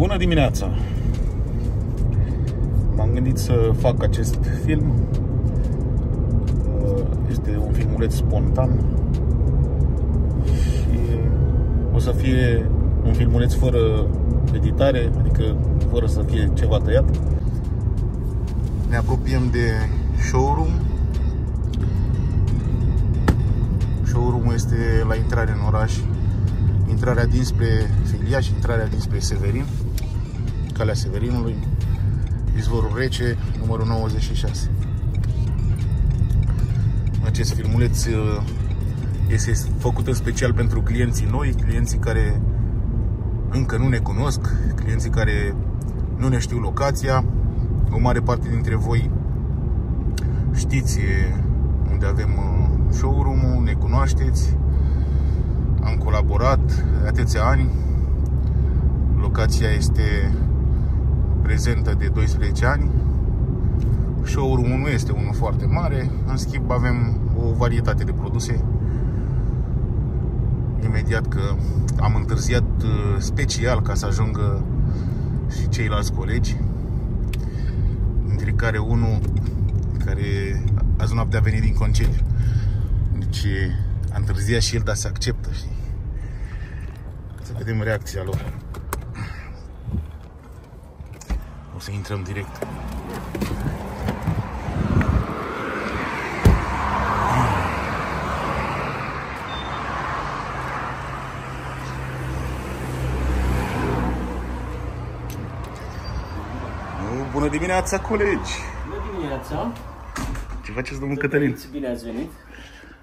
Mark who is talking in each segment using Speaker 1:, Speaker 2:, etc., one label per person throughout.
Speaker 1: Bună dimineața! M-am gândit să fac acest film. Este un filmuleț spontan și o să fie un filmuleț fără editare, adică fără să fie ceva tăiat. Ne apropiem de showroom. Showroom-ul este la intrare în oraș. Intrarea dinspre Filia și intrarea dinspre Severin, calea Severinului, izvorul Rece, numărul 96. Acest filmuleț este făcut în special pentru clienții noi, clienții care încă nu ne cunosc, clienții care nu ne știu locația. O mare parte dintre voi știți unde avem showroom-ul, ne cunoașteți. Am colaborat de atâția ani. Locația este prezentă de 12 ani. Showroom-ul nu este unul foarte mare. În schimb avem o varietate de produse. Imediat că am întârziat special ca să ajungă și ceilalți colegi, dintre care unul care azi noapte a venit din concediu. Deci a întârziat și el, dar se acceptă, știi? Să vedem reacția lor. O să intrăm direct. Bună dimineața, colegi!
Speaker 2: Bună dimineața!
Speaker 1: Ce faceți, domnul Cătălin?
Speaker 2: Bine ați venit!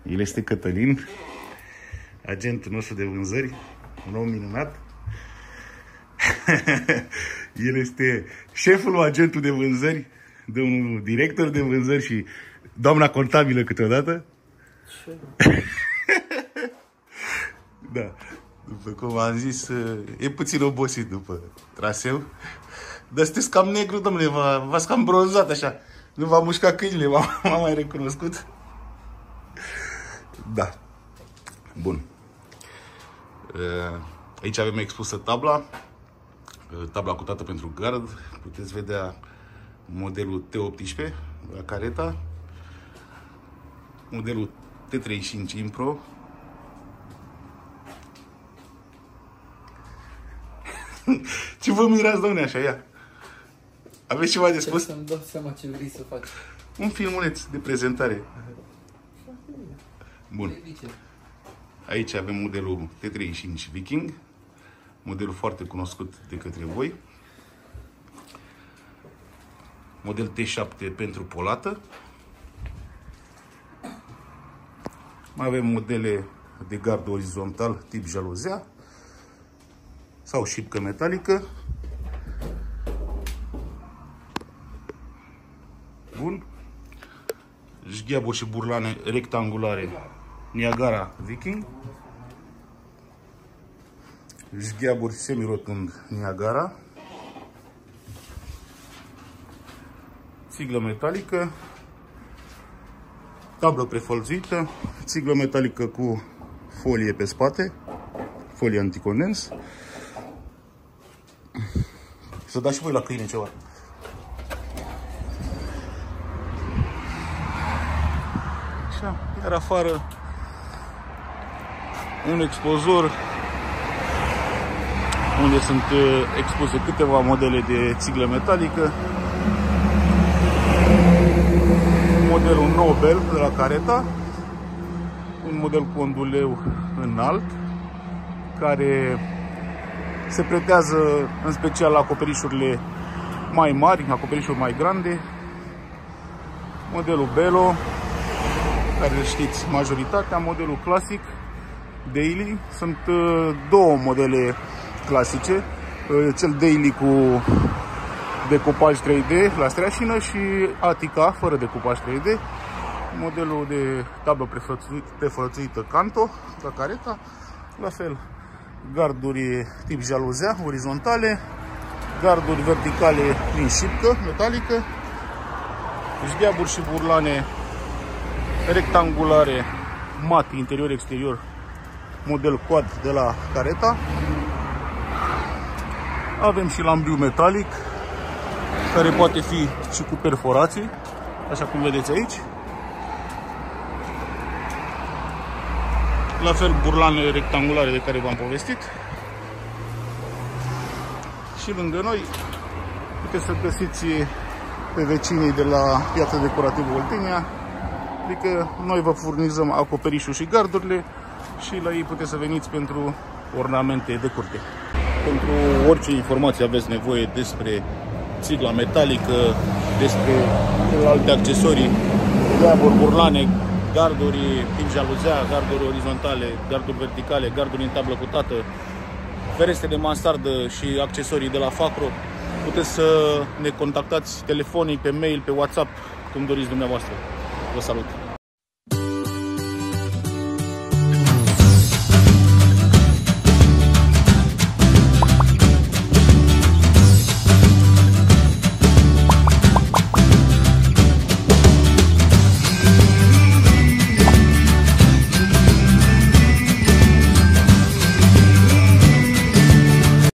Speaker 1: El este Cătălin, agentul nostru de vânzări, un om minunat. El este șeful agentul de vânzări, domnul director de vânzări și doamna contabilă câteodată. Da, după cum am zis, e puțin obosit după traseu. Dar sunteți cam negru, domnule, v-ați cam bronzat așa. Nu v-a mușcat câinile, m-am mai recunoscut. Da. Bun. Aici avem expusă tabla. Tabla cutată pentru gard. Puteți vedea modelul T18 la Careta. Modelul T35 Impro. Ce vă mirați, domnule, așa, ia? Aveți ceva de spus?
Speaker 2: Să-mi dau seama ce vrei să faci.
Speaker 1: Un filmuleț de prezentare. Bun. Aici avem modelul T35 Viking. Modelul foarte cunoscut de către voi. Model T7 pentru polată. Mai avem modele de gard orizontal tip jaluzea sau șipcă metalică. Bun. Jgheaburi și burlane rectangulare Niagara Viking. Jgheaburi semirotund Niagara. Țiglă metalică. Tablă prefălțuită. Țiglă metalică cu folie pe spate. Folie anticondens. Să dați și voi la câine ceva. Așa, iar afară un expozor unde sunt expuse câteva modele de țiglă metalică. Modelul Nobel de la Careta, un model cu onduleu înalt care se pretează în special la acoperișurile mai mari, acoperișuri mai grande. Modelul Belo, care știți majoritatea, modelul clasic Daily. Sunt două modele clasice, cel Daily cu decupaj 3D la streașină și Atica fără decupaj 3D. Modelul de tablă prefălțuită Canto la Careta, la fel garduri tip jaluzea orizontale, garduri verticale din șipcă metalică, jgheaburi și burlane rectangulare mat interior-exterior, model quad de la Careta. Avem și lambriu metalic, care poate fi și cu perforații, așa cum vedeți aici. La fel burlane rectangulare de care v-am povestit. Și lângă noi puteți să găsiți pe vecinii de la Piața Decorativă Oltenia. Adică noi vă furnizăm acoperișul și gardurile și la ei puteți să veniți pentru ornamente de curte. Pentru orice informație aveți nevoie despre țigla metalică, despre alte accesorii, geaburi, burlane, garduri din jaluzea, garduri orizontale, garduri verticale, garduri în tablă cutată, ferestre de mansardă și accesorii de la Facro, puteți să ne contactați telefonic, pe mail, pe WhatsApp, cum doriți dumneavoastră. Vă salut!